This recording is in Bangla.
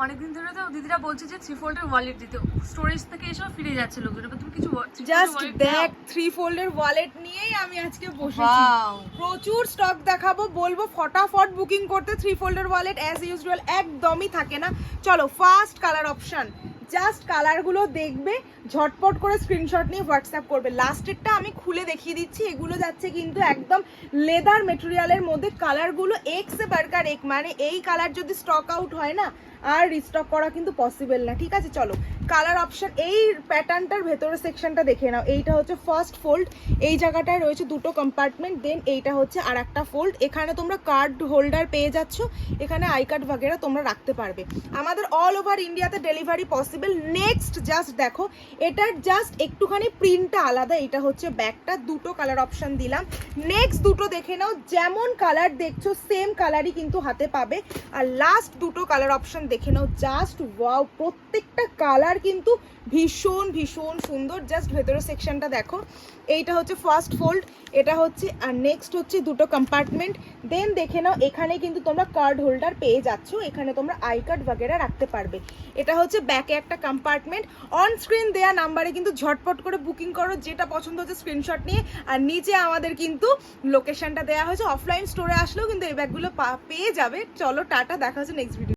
অনেকদিন ধরে তো দিদিরা বলছে যে 3 ফোল্ডের ওয়ালেট দিতে, স্টোরেজ থেকে এসব ফিরে যাচ্ছে লোকজন। এবার তুমি কিছু জাস্ট দেখ 3 ফোল্ডের ওয়ালেট নিয়েই আমি আজকে বসেছি। প্রচুর স্টক দেখাবো, বলবো ফটাফট বুকিং করতে। 3 ফোল্ডের ওয়ালেট অ্যাজ ইউজুয়াল একদমই থাকে না। চলো ফার্স্ট কালার অপশন, জাস্ট কালারগুলো দেখবে, ঝটপট করে স্ক্রিনশট নিয়ে হোয়াটসঅ্যাপ করবে। লাস্টেরটা আমি খুলে দেখিয়ে দিচ্ছি। এগুলো যাচ্ছে কিন্তু একদম লেদার মেটেরিয়ালের মধ্যে। কালারগুলো এক সে বারকার এক, মানে এই কালার যদি স্টক আউট হয় না আর রিস্টক করা কিন্তু পসিবল না, ঠিক আছে? চলো কালার অপশন, এই প্যাটার্নটার ভেতরের সেকশনটা দেখে নাও। এইটা হচ্ছে ফার্স্ট ফোল্ড, এই জায়গাটায় রয়েছে দুটো কম্পার্টমেন্ট, দেন এইটা হচ্ছে আর একটা ফোল্ড। এখানে তোমরা কার্ড হোল্ডার পেয়ে যাচ্ছ, এখানে আই কার্ড বাগেরা তোমরা রাখতে পারবে। আমাদের অল ওভার ইন্ডিয়াতে ডেলিভারি পসিবল। নেক্সট জাস্ট দেখো, এটার জাস্ট একটুখানি প্রিন্টটা আলাদা। এটা হচ্ছে ব্যাগটা, দুটো কালার অপশন দিলাম। নেক্সট দুটো দেখে নাও, যেমন কালার দেখছো সেম কালারই কিন্তু হাতে পাবে। আর লাস্ট দুটো কালার অপশন দেখে নাও, জাস্ট ওয়াও, প্রত্যেকটা কালার কিন্তু ভীষণ ভীষণ সুন্দর। জাস্ট ভেতরের সেকশনটা দেখো, এইটা হচ্ছে ফার্স্ট ফোল্ড, এটা হচ্ছে, আর নেক্সট হচ্ছে দুটো কম্পার্টমেন্ট। দেন দেখে নাও, এখানে কিন্তু তোমরা কার্ড হোল্ডার পেয়ে যাচ্ছ, এখানে তোমরা আই কার্ড বাগেরা রাখতে পারবে। এটা হচ্ছে ব্যাকে একটা কম্পার্টমেন্ট। অন স্ক্রিন দেয়া নাম্বারে কিন্তু ঝটপট করে বুকিং করো, যেটা পছন্দ হচ্ছে স্ক্রিনশট নিয়ে। আর নিচে আমাদের কিন্তু লোকেশনটা দেওয়া হয়েছে, অফলাইন স্টোরে আসলেও কিন্তু এই ব্যাগগুলো পেয়ে যাবে। চলো টাটা, দেখা হচ্ছে নেক্সট ভিডিও।